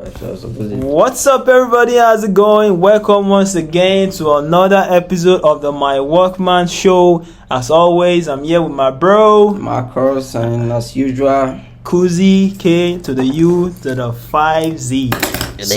What's up, everybody? How's it going? Welcome once again to another episode of the My Workman Show. As always, I'm here with my bro Marcos, and as usual, Kuzi, K to the U to the 5Z. As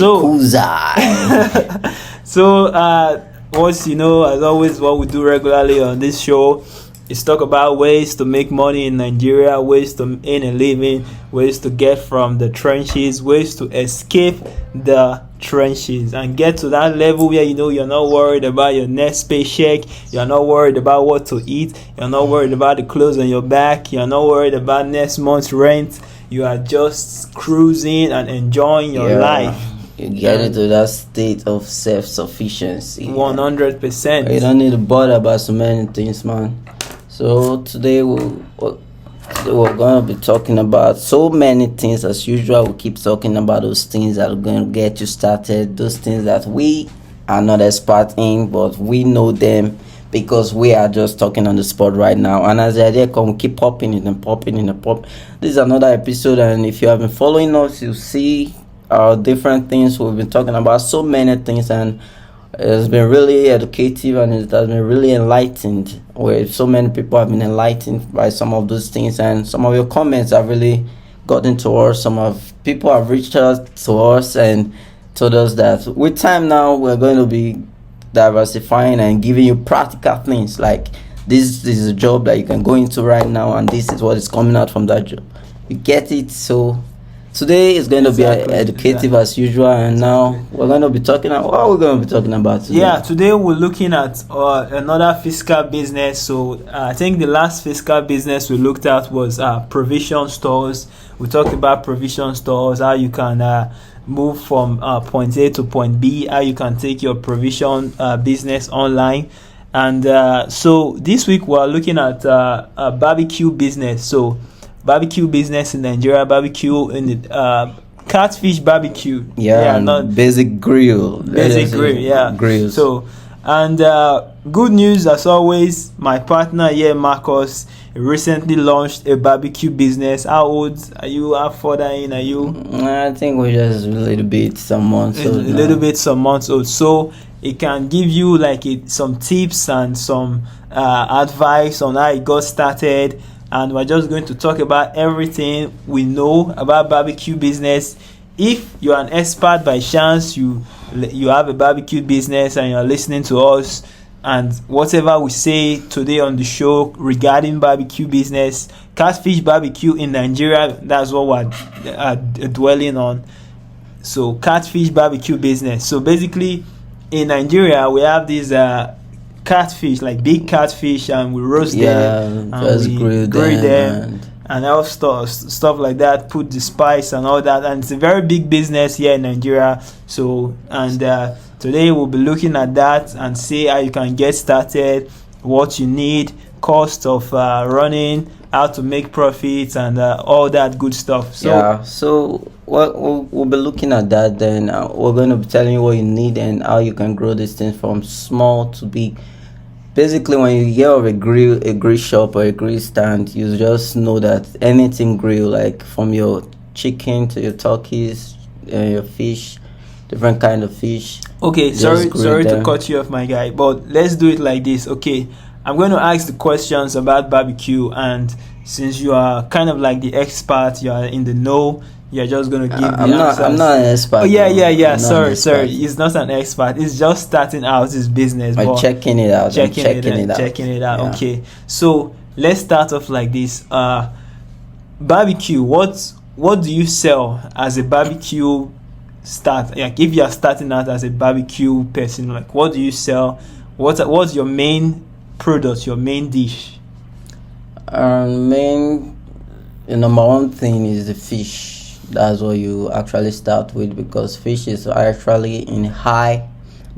always, what we do regularly on this show is talk about ways to make money in Nigeria, ways to earn a living, ways to get from the trenches, ways to escape the trenches and get to that level where you're not worried about your next paycheck, you're not worried about what to eat, you're not worried about the clothes on your back, you're not worried about next month's rent. You are just cruising and enjoying your life. You get into that state of self-sufficiency. 100%. You don't need to bother about so many things, man. So today we're going to be talking about so many things. As usual, we keep talking about those things that are going to get you started, those things that we are not expert in, but we know them because we are just talking on the spot right now. And as the idea comes, keep popping it and popping it and pop. This is another episode, and if you have been following us, you'll see our different things. We've been talking about so many things, and it's been really educative and it has been really enlightened, where so many people have been enlightened by some of those things, and some of your comments have really gotten to us. Some of people have reached out to us and told us that with time now we're going to be diversifying and giving you practical things, like this is a job that you can go into right now and this is what is coming out from that job. You get it? So today is going to be educative as usual, and now we're going to be talking about what we're going to be talking about today. Yeah, today we're looking at another fiscal business. So I think the last fiscal business we looked at was provision stores. We talked about provision stores, how you can move from point A to point B, how you can take your provision business online. And so this week we're looking at a barbecue business. So barbecue business in Nigeria, barbecue in the catfish barbecue. Not basic grill. Grills. So, and good news as always, my partner here, Marcos, recently launched a barbecue business. How old are you? How further in are you? I think we're just a little bit some months old. So it can give you some tips and some advice on how it got started. And we're just going to talk about everything we know about barbecue business. If you're an expert by chance, you have a barbecue business and you're listening to us, and whatever we say today on the show regarding barbecue business, catfish barbecue in Nigeria, that's what we're dwelling on. So catfish barbecue business. So basically in Nigeria, we have these catfish, like big catfish, and we roast them and just we grill them and all stuff like that, put the spice and all that, and it's a very big business here in Nigeria. So today we'll be looking at that and see how you can get started, what you need, cost of running, how to make profits, and all that good stuff. So we'll be looking at that. Then we're going to be telling you what you need and how you can grow this thing from small to big. Basically, when you hear of a grill shop or a grill stand, you just know that anything grill, like from your chicken to your turkeys, your fish, different kind of fish. Okay, sorry to cut you off, my guy, but let's do it like this. Okay, I'm going to ask the questions about barbecue, and since you are kind of like the expert, you are in the know, you're just going to give the answers. I'm not an expert. Oh, yeah. Sorry. He's not an expert. He's just starting out his business. I'm checking it out. Checking it out. Yeah. Okay. So let's start off like this. Barbecue. What do you sell as a barbecue start? Like if you are starting out as a barbecue person, like what do you sell? What's your main product? Your main dish? The number one thing is the fish. That's what you actually start with, because fish is actually in high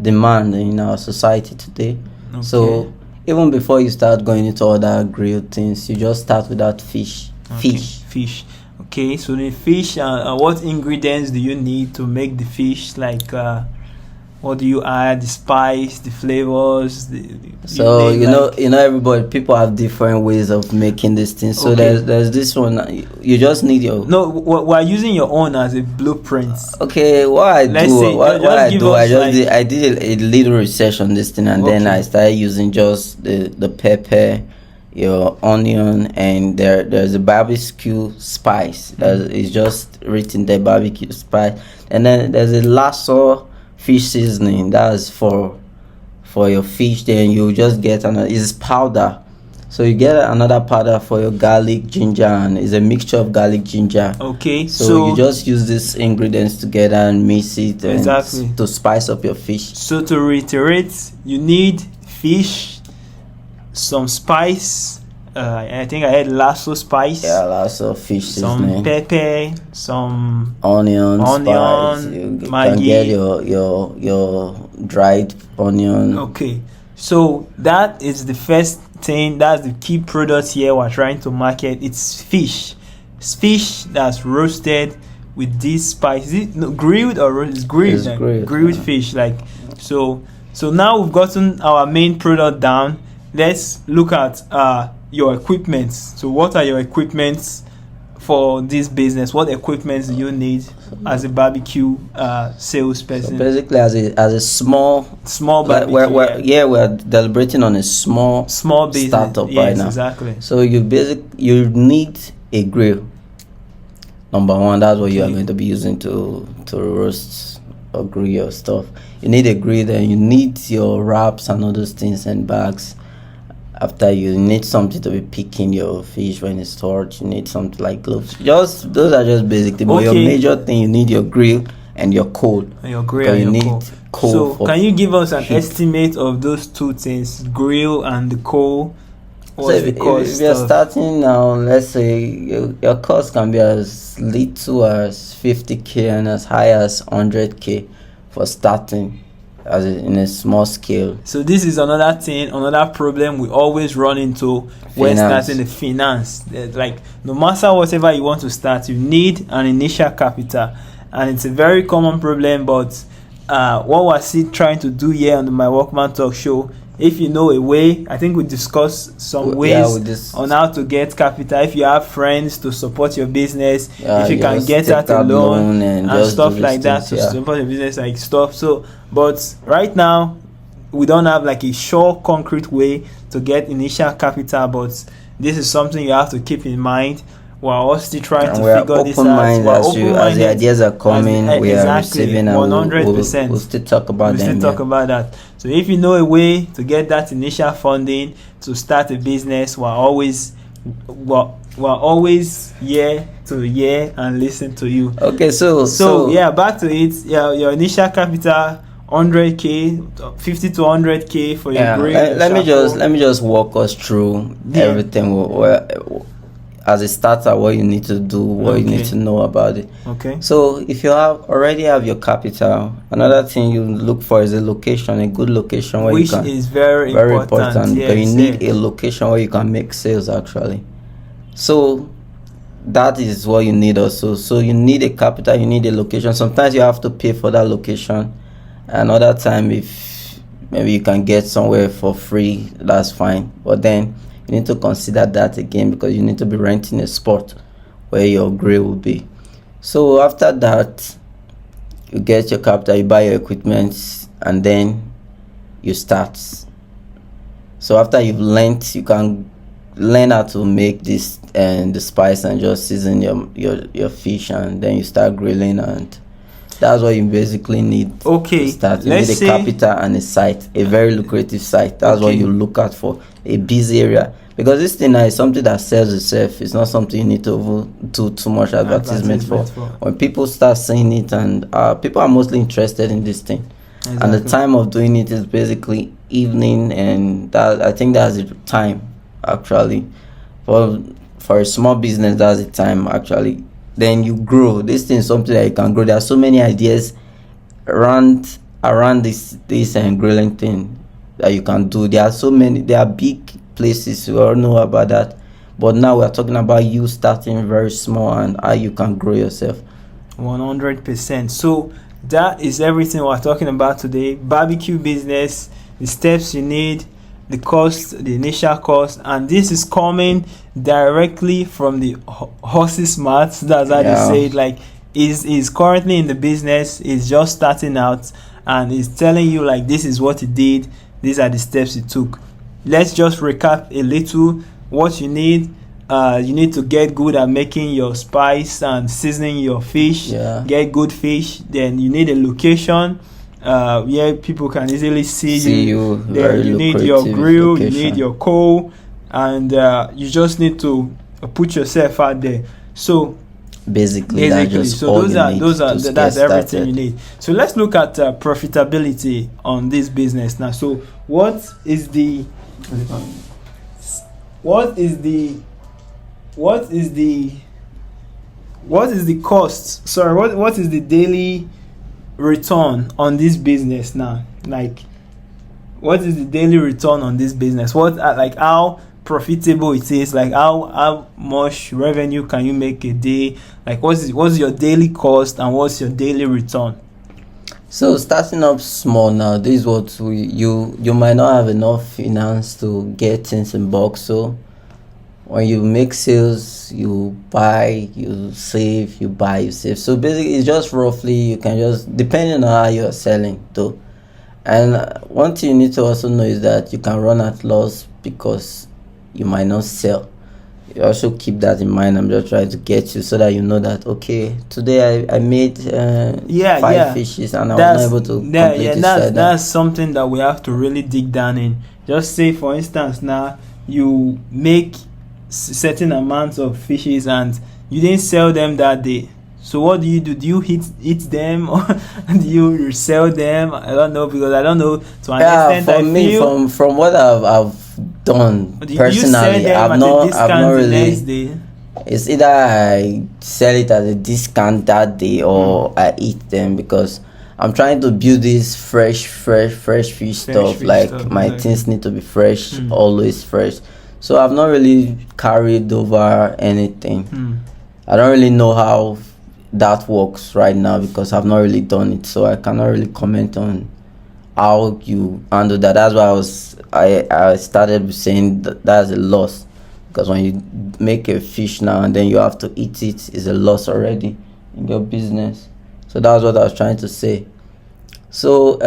demand in our society today. Okay. So even before you start going into other grilled things, you just start with that fish. Okay. Fish. Okay, so the fish, what ingredients do you need to make the fish? Like What do you add? The spice, the flavors. So make, you know everybody, people have different ways of making this thing. So Okay. there's this one. You just need your. No, we're using your own as a blueprint. Okay, what I Let's do, say, what just I give do, us I just like- did, I did a little research on this thing, and then Okay. I started using just the pepper, your onion, and there's a barbecue spice. It's just written there, barbecue spice, and then there's a lasso fish seasoning. That's for your fish. Then you just get another. It's powder. So you get another powder for your garlic, ginger, and it's a mixture of garlic, ginger. Okay, So you just use these ingredients together and mix it and Exactly. to spice up your fish. So to reiterate, you need fish, some spice. I think I had lasso spice. Yeah, lots of fish Some seasoning, pepper, some onion, spice. onion, You can Maggi. get your dried onion. Okay, so that is the first thing. That's the key product here we're trying to market. It's fish. It's fish that's roasted with this spice. Is it grilled or roasted? It's grilled. It's like, grilled, yeah. fish. Like so. So now we've gotten our main product down. Let's look at your equipment. So what are your equipments for this business? What equipment do you need as a barbecue salesperson? So basically, as a small, Small like barbecue. we're deliberating on a small Small business startup yes, right now. Exactly. So you need a grill. Number one, that's what you are Okay. going to be using to roast or grill your stuff. You need a grill, then you need your wraps and all those things and bags. After you need something to be picking your fish when it's stored. You need something like gloves. Just those are just basic things. But your Okay. major thing, you need your grill and your coal. And your grill Because and you your need coal. coal So for can you give us an heat. estimate of those two things, grill and the coal? So What's the if cost you're of- starting now, let's say your cost can be as little as 50K and as high as 100K for starting in a small scale. So this is another thing, another problem we always run into when Finance. starting the finance. Like no matter whatever you want to start, you need an initial capital, and it's a very common problem. But what we're still trying to do here on the My Workman Talk Show, if you know a way, I think we discussed some ways on how to get capital. If you have friends to support your business, if you can just get take out a that loan and and just stuff do like these that things, to yeah. support your business, like stuff. So, but right now we don't have like a sure concrete way to get initial capital. But this is something you have to keep in mind. We're all still trying And to we are figure this open out. minded We're as the open-minded ideas are coming. We are exactly, receiving and 100%. we'll still talk about We them. still talk yeah. about that. So if you know a way to get that initial funding to start a business, we're always here to hear and listen to you. Okay, so Yeah, back to it. Yeah, your initial capital 100K, 50 to 100K for your yeah. grade. Let me just walk us through Yeah. everything. As a starter, what you need to do, what you need Okay. to know about it. Okay. So if you already have your capital, another thing you look for is a location, a good location where Which you can. is very Very important. important. Yes, But you need yeah. a location where you can make sales actually. So that is what you need also. So you need a capital, you need a location. Sometimes you have to pay for that location. Another time, if maybe you can get somewhere for free, that's fine. But then you need to consider that again because you need to be renting a spot where your grill will be. So after that, you get your capital, you buy your equipment, and then you start. So after you've learned, you can learn how to make this and the spice and just season your fish, and then you start grilling, and that's what you basically need. Okay, to start. You let's need a say- capital and a site, a very lucrative site. That's what Okay. you look at for a busy area, because this thing now is something that sells itself. It's not something you need to do too much advertisement for. When people start seeing it, and people are mostly interested in this thing. And the Exactly. time of doing it is basically evening, and that I think that's the time actually for a small business. That's the time actually. Then you grow. This thing is something that you can grow. There are so many ideas around this and grilling thing that you can do. There are so many. There are big places. We all know about that. But now we are talking about you starting very small and how you can grow yourself. 100%. So that is everything we're talking about today. Barbecue business, the steps you need, the cost, the initial cost, and this is coming directly from the horse's mouth. That's how they say it. Like, is currently in the business, is just starting out, and is telling you like this is what he did, these are the steps he took. Let's just recap a little what you need. You need to get good at making your spice and seasoning your fish. Get good fish. Then you need a location where people can easily see you. Then you need your grill, location. You need your coal, and you just need to put yourself out there. So basically so that's everything you need. So let's look at profitability on this business now. So what is the cost? Sorry, what is the daily return on this business now? Like, what is the daily return on this business? What like how profitable it is? Like how much revenue can you make a day? Like what's your daily cost and what's your daily return? So starting up small now, this is what you might not have enough finance to get things in bulk. So when you make sales, you buy, you save, you buy, you save. So basically, it's just roughly, you can just, depending on how you're selling though. And one thing you need to also know is that you can run at loss because you might not sell. You also keep that in mind. I'm just trying to get you so that you know that, okay, today I made 5 fishes and I was not able to completely sell them. That's something that we have to really dig down in. Just say, for instance, now you make certain amounts of fishes and you didn't sell them that day. So what do? Do you eat them or do you resell them? I don't know, because I don't know to an extent. For me, from what I've done personally, I've not really. It's either I sell it at a discount that day or I eat them, because I'm trying to build this fresh fish stuff. My things need to be fresh, always fresh. So I've not really carried over anything. I don't really know how that works right now because I've not really done it, so I cannot really comment on how you handle that. That's why I started saying that's a loss, because when you make a fish now and then you have to eat it, is a loss already in your business. So that's what I was trying to say. So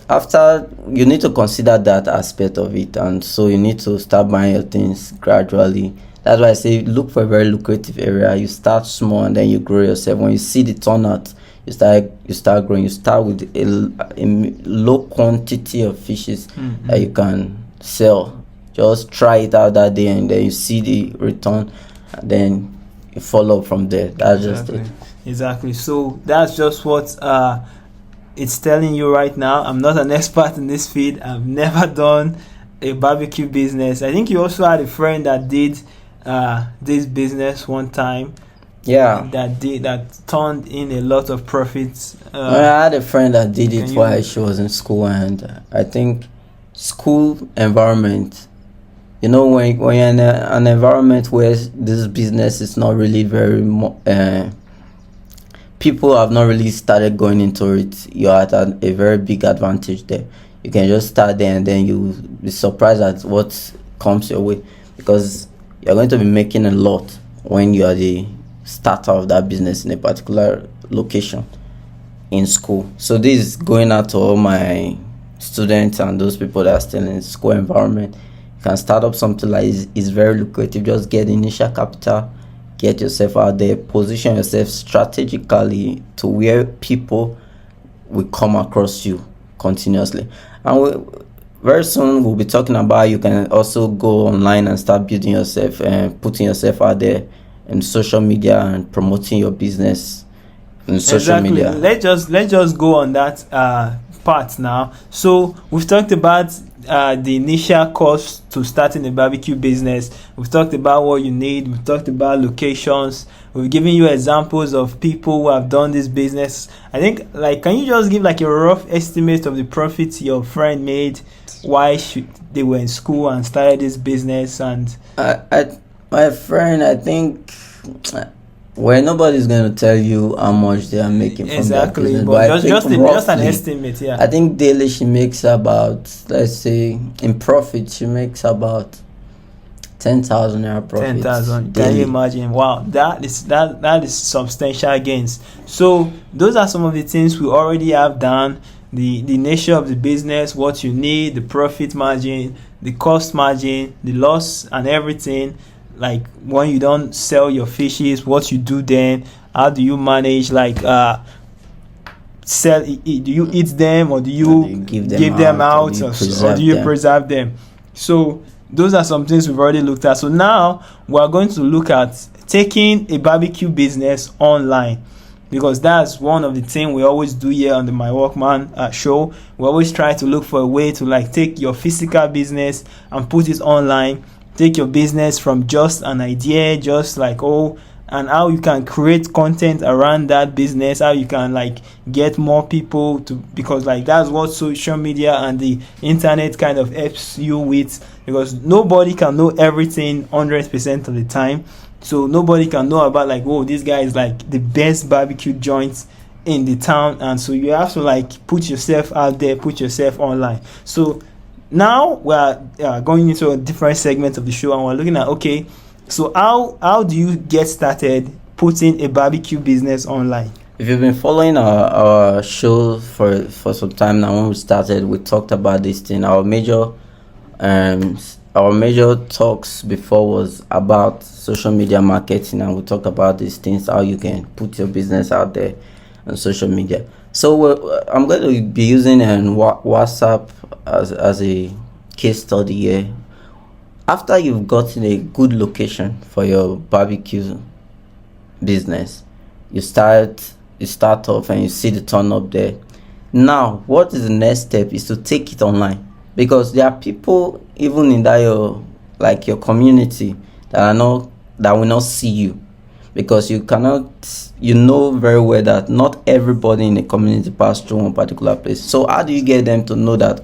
after, you need to consider that aspect of it, and so you need to start buying your things gradually. That's why I say look for a very lucrative area. You start small and then you grow yourself. When you see the turnout, you start growing. You start with a low quantity of fishes that you can sell. Just try it out that day and then you see the return, and then you follow up from there. That's just it. Exactly. So that's just what it's telling you right now. I'm not an expert in this field. I've never done a barbecue business. I think you also had a friend that did this business one time. That turned in a lot of profits. I had a friend that did it while she was in school, and I think school environment, you know, when you're in an environment where this business is not really very people have not really started going into it, you're at a very big advantage there. You can just start there and then you'll be surprised at what comes your way, because you're going to be making a lot when you are the starter of that business in a particular location in school. So this is going out to all my students and those people that are still in school environment. You can start up something like this. It's very lucrative. Just get initial capital, get yourself out there, position yourself strategically to where people will come across you continuously. And very soon we'll be talking about, you can also go online and start building yourself and putting yourself out there in social media and promoting your business in social media. Let's just go on that part now. So we've talked about the initial cost to starting a barbecue business. We've talked about what you need. We've talked about locations. We've given you examples of people who have done this business. I think, can you just give a rough estimate of the profits your friend made while they were in school and started this business? And my friend, I think Where nobody's going to tell you how much they are making from their Exactly, business, but I think just an roughly, estimate, yeah. I think daily she makes about, let's say, in profit, she makes about 10,000 naira profit. 10,000. Can you imagine? Wow, that is substantial gains. So those are some of the things we already have done. The nature of the business, what you need, the profit margin, the cost margin, the loss, and everything. Like when you don't sell your fishes, what you do then? How do you manage? Like do you eat them, or do you give them out, or do you preserve them? So those are some things we've already looked at. So now we are going to look at taking a barbecue business online, because that's one of the things we always do here on the My Workman show. We always try to look for a way to like take your physical business and put it online. Take your business from just an idea, just like and how you can create content around that business, how you can like get more people to, because like that's what social media and the internet kind of helps you with, because nobody can know everything 100% of the time. So nobody can know about like, this guy is like the best barbecue joint in the town, and so you have to like put yourself out there, put yourself online. So now we're going into a different segment of the show, and we're looking at, okay, so how do you get started putting a barbecue business online? If you've been following our show for some time now, when we started, we talked about this thing. Our major talks before was about social media marketing, and we talked about these things, how you can put your business out there on social media. So I'm going to be using WhatsApp as a case study here. After you've gotten a good location for your barbecue business, you start off and you see the turn up there. Now, what is the next step is to take it online, because there are people even in that your community that will not see you, because you know very well that not everybody in the community passed through one particular place. So how do you get them to know that,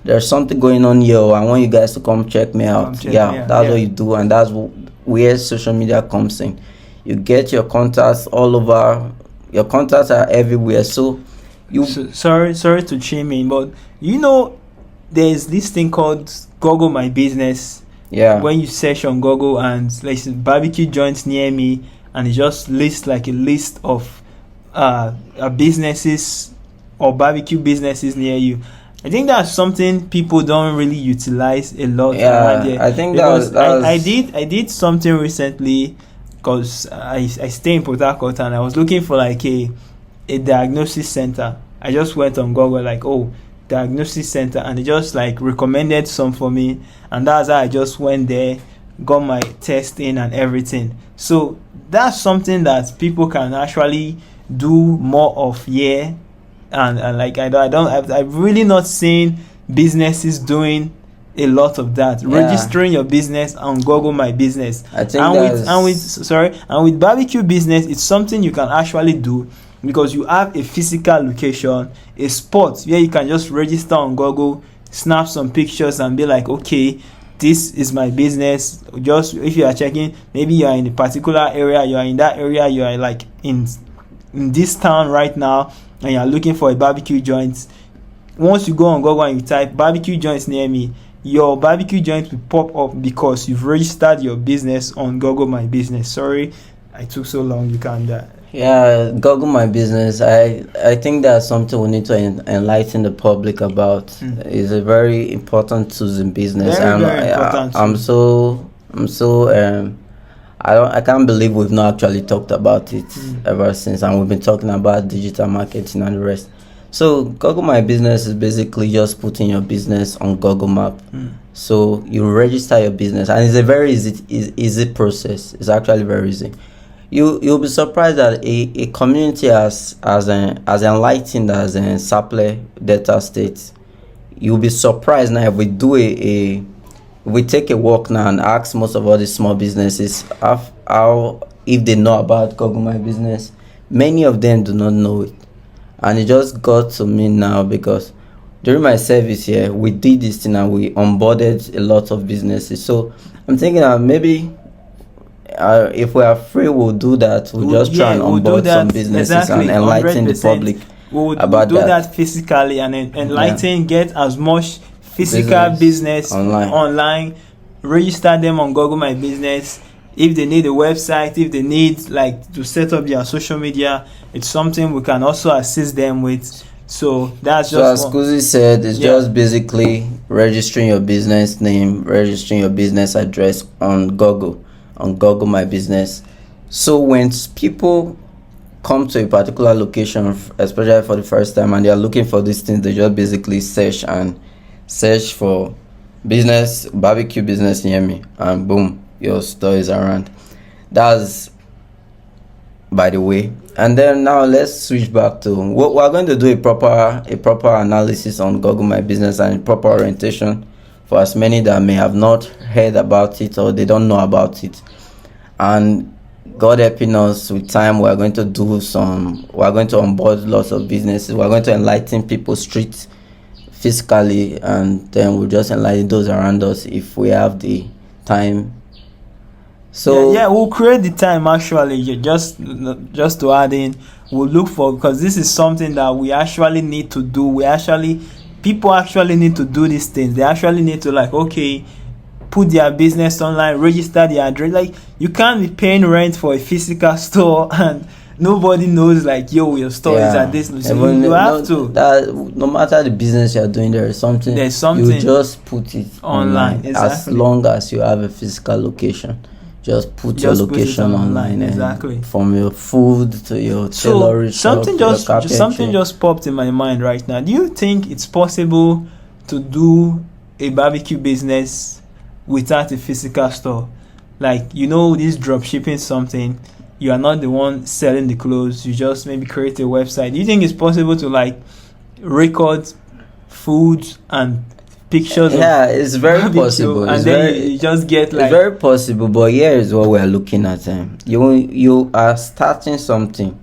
there's something going on here, I want you guys to come check me out? That's what you do, and that's where social media comes in. You get your contacts all over. Your contacts are everywhere. So sorry to chime in, but there's this thing called Google My Business. Yeah. When you search on Google and like barbecue joints near me, and it just lists like a list of businesses or barbecue businesses near you. I think that's something people don't really utilize a lot. Yeah, I think I did something recently, because I stay in Port Harcourt, and I was looking for like a diagnosis center. I just went on Google like, diagnosis center, and they just like recommended some for me, and that's how I just went there, got my test in and everything. So that's something that people can actually do more of here. And like I've really not seen businesses doing a lot of that. Yeah. Registering your business on Google My Business. I think with barbecue business, it's something you can actually do, because you have a physical location, a spot where you can just register on Google, snap some pictures, and be like, okay, this is my business. Just if you are checking, maybe you are in a particular area, you are in that area, you are like in this town right now, and you are looking for a barbecue joint. Once you go on Google and you type barbecue joints near me, your barbecue joint will pop up, because you've registered your business on Google My Business. Sorry I took so long. You can Google My Business. I think that's something we need to enlighten the public about. It's a very important tool in business. Very important. I can't believe we've not actually talked about it ever since, and we've been talking about digital marketing and the rest. So Google My Business is basically just putting your business on Google Map. So you register your business, and it's a very easy process. It's actually very easy. You'll be surprised that a community as enlightened as Sapele Delta State. You'll be surprised now if we take a walk now and ask most of all these small businesses how if they know about Google My Business. Many of them do not know it, and it just got to me now, because during my service here we did this thing and we onboarded a lot of businesses. So I'm thinking that maybe if we are free, we'll do that. We'll just try and we'll do onboard some that. businesses Exactly, and enlighten the 100%. public We'll about do that. that physically and enlighten, get as much physical business online, register them on Google My Business. If they need a website, if they need like to set up their social media, it's something we can also assist them with. So that's So just as Kuzi said, it's just basically registering your business name, registering your business address on Google My Business. So when people come to a particular location, especially for the first time, and they are looking for these things, they just basically search for business, barbecue business near me, and boom, your store is around. That's by the way. And then now let's switch back to we're going to do a proper analysis on Google My Business and a proper orientation for as many that may have not heard about it or they don't know about it. And God helping us with time, we're going to onboard lots of businesses. We're going to enlighten people street physically, and then we'll just enlighten those around us if we have the time. So we'll create the time actually. Just to add in, we'll look for, because this is something that we actually need to do. People actually need to do these things. They actually need to put their business online, register their address. Like, you can't be paying rent for a physical store and nobody knows your store is at this. So you have to. That, no matter the business you're doing, there's something. You just put it online. Exactly. As long as you have a physical location, just put your location online. Exactly. From your food to your tailoring shop, something just popped in my mind right now. Do you think it's possible to do a barbecue business without a physical store? This drop shipping something, you are not the one selling the clothes, you just maybe create a website. Do you think it's possible to record food and pictures? It's very possible, and you just get it's very possible. But here is what we're looking at. You are starting something.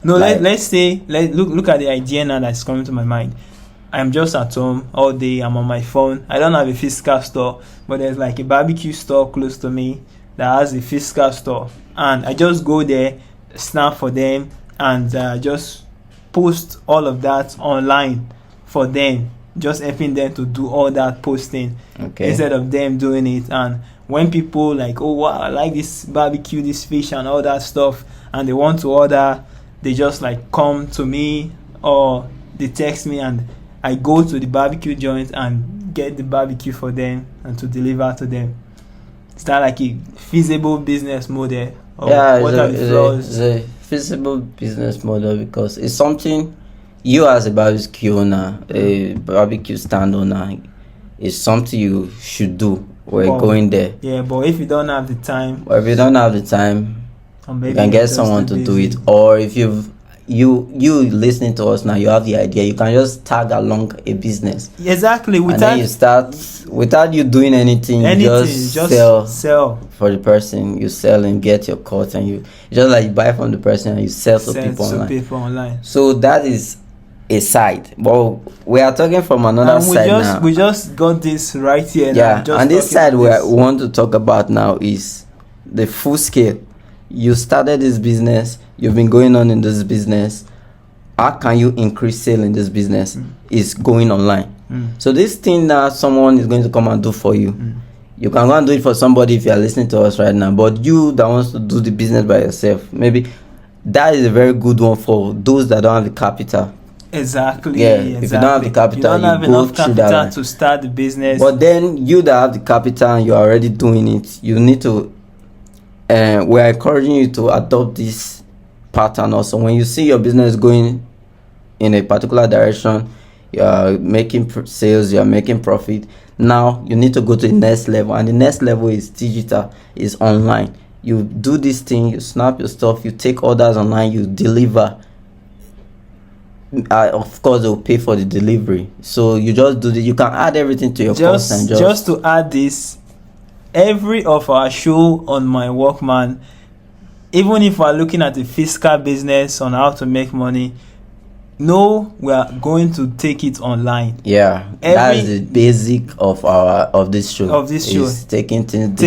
No, let's say, look at the idea now that's coming to my mind. I'm just at home all day, I'm on my phone, I don't have a physical store, but there's a barbecue store close to me that has a physical store, and I just go there, snap for them, and just post all of that online for them, just helping them to do all that posting instead of them doing it. And when people oh wow, I like this barbecue, this fish and all that stuff, and they want to order, they just come to me or they text me, and I go to the barbecue joint and get the barbecue for them and to deliver to them. Is that a feasible business model? It's a feasible business model, because it's something you as a barbecue owner, a barbecue stand owner, is something you should do. Going there. Yeah, but if you don't have the time, you can get someone to do it. Or if you listening to us now, you have the idea, you can just tag along a business. Exactly. And then you start without you doing anything, you just sell for the person. You sell and get your cut, and you just buy from the person and you sell to people online. So that is a side, but we are talking from another side now. We just got this right here. Yeah, and this side we want to talk about now is the full scale. You started this business, you've been going on in this business. How can you increase sale in this business? Is going online. So this thing that someone is going to come and do for you, you can go and do it for somebody if you are listening to us right now. But you that wants to do the business by yourself, maybe that is a very good one for those that don't have the capital. Exactly. Yeah. If you don't have the capital, you don't have enough capital to start the business. But then you that have the capital and you are already doing it, you need to. We're encouraging you to adopt this pattern also. When you see your business going in a particular direction, you are making sales, you are making profit. Now you need to go to the next level, and the next level is digital, is online. You do this thing, you snap your stuff, you take orders online, you deliver. Of course, they'll pay for the delivery. So you just do this. You can add everything to your cost and just to add this. Every of our show on My Walkman, even if we're looking at the physical business on how to make money, no, we are going to take it online. Yeah, that's the basic of this show. Is taking things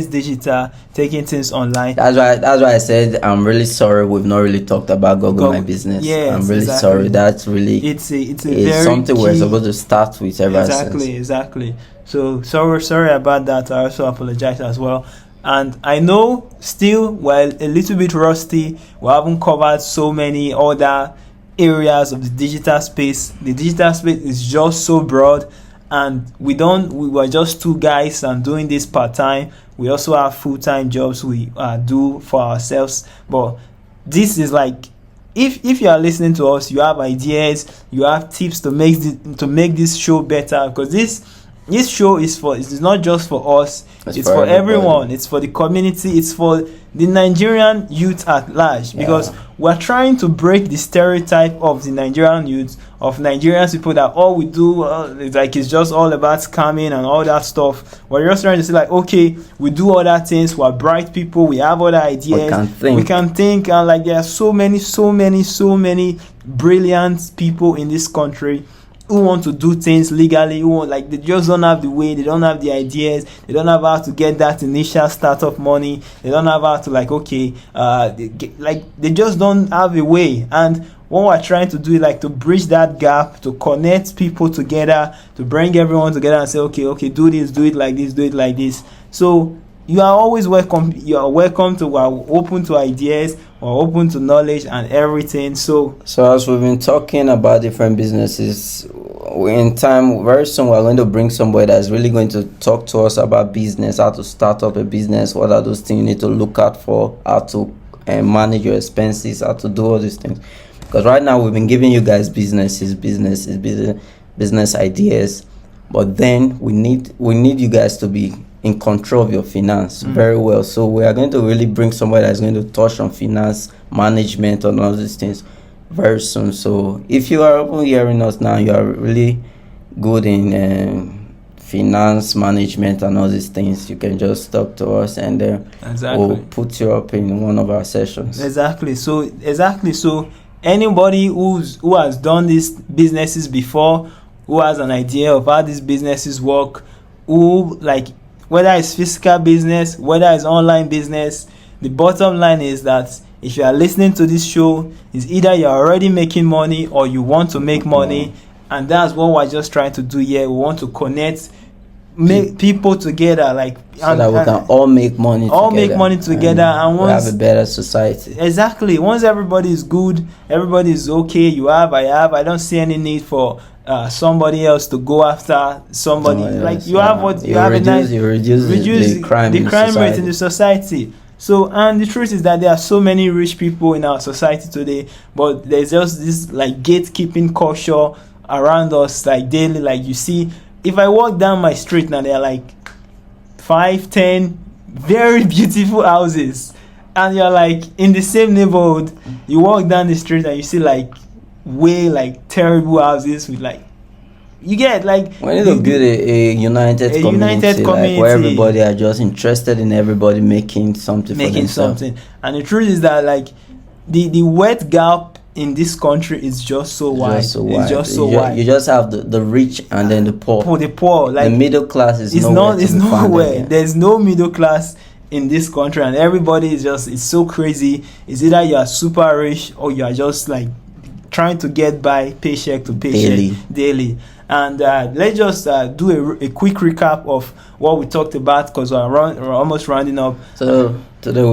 digital, taking things online. That's why I said I'm really sorry we've not really talked about Google My Business. Yes, I'm really sorry. That's really it's very something we're supposed to start with ever since. Exactly. So sorry about that. I also apologize as well. And I know still we're a little bit rusty. We haven't covered so many other areas of the digital space. The digital space is just so broad, and we were just two guys and doing this part-time. We also have full-time jobs we do for ourselves, but this is like, if you are listening to us, you have ideas, you have tips to make this show better, because this show it's not just for us, it's for everyone. It's for the community, it's for the Nigerian youth at large, because we're trying to break the stereotype of the Nigerian youth, of Nigerian people, that all we do it's just all about scamming and all that stuff. We're just trying to say, like, okay, we do other things, we're bright people, we have other ideas, we can think, and like there are so many brilliant people in this country who want to do things legally, they just don't have the way, they don't have the ideas, they don't have how to get that initial startup money, they don't have how to they just don't have a way. And what we're trying to do is to bridge that gap, to connect people together, to bring everyone together and say, okay, do this, do it like this. So you are always welcome. You are welcome to. We're open to ideas. We're open to knowledge and everything. So as we've been talking about different businesses, in time very soon we're going to bring somebody that's really going to talk to us about business, how to start up a business, what are those things you need to look out for, how to manage your expenses, how to do all these things. Because right now we've been giving you guys business ideas, but then we need you guys to be in control of your finance very well. So we are going to really bring somebody that's going to touch on finance management and all these things very soon. So if you are hearing us now, you are really good in finance management and all these things, you can just talk to us, and then we'll put you up in one of our sessions. Exactly. So anybody who has done these businesses before, who has an idea of how these businesses work, who whether it's physical business, whether it's online business, the bottom line is that if you are listening to this show, it's either you're already making money or you want to make money, and that's what we're just trying to do here. We want to connect, make people together, so that we can all make money together, and once we have a better society. Exactly. Once everybody is good, everybody is okay. I don't see any need for somebody else to go after somebody. You reduce the crime rate in the society. So, and the truth is that there are so many rich people in our society today, but there's just this gatekeeping culture around us daily. You see, if I walk down my street now, there are 5-10 very beautiful houses, and you're in the same neighborhood. You walk down the street and you see terrible houses with you get we need to build a united community where everybody are just interested in everybody making something for themselves. And the truth is that the wealth gap in this country is just so wide. It's just so wide. You just have the rich and then the poor. The middle class is nowhere. There's no middle class in this country, and everybody it's so crazy. It's either you are super rich or you are just trying to get by paycheck to paycheck daily. And let's just do a quick recap of what we talked about, because we're almost rounding up. So today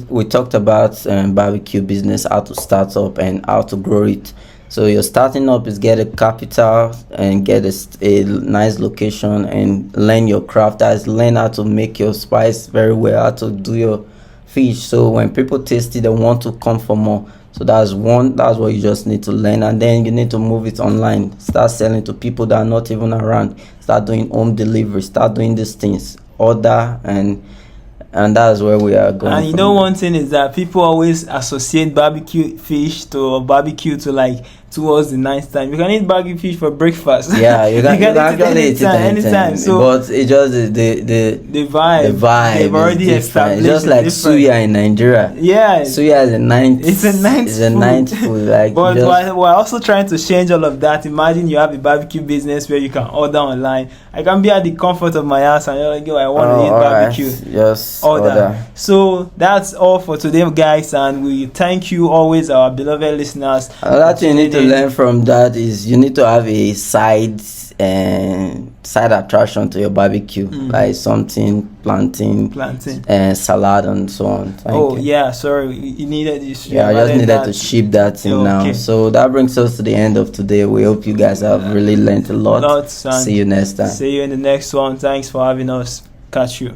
we talked about barbecue business, how to start up and how to grow it. So you're starting up is get a capital and get a nice location and learn your craft. That's learn how to make your spice very well, how to do your fish. So when people taste it, they want to come for more. So that's what you just need to learn, and then you need to move it online. Start selling to people that are not even around. Start doing home delivery. Start doing these things. Order, and that's where we are going. And one thing is that people always associate barbecue fish to barbecue to towards the night time. You can eat baggy fish for breakfast. Yeah, you can eat eat it anytime. So but it just the vibe they've already is established. different. Just like different. suya in Nigeria. Yeah, Suya is a ninth. It's a ninth It's a food. ninth food. Like, but just, we're also trying to change all of that. Imagine you have a barbecue business where you can order online. I can be at the comfort of my house and you're like, yo, I want to eat barbecue. Right. Just Order. So that's all for today, guys, and we thank you always, our beloved listeners. Another thing you need to learn from that is you need to have a side attraction to your barbecue, like something plantain and salad and so on. Thank you. Yeah, sorry, you needed this. Yeah, I just needed to ship that in now. So that brings us to the end of today. We hope you guys have really learned a lot. See you next time. See you in the next one. Thanks for having us. Catch you.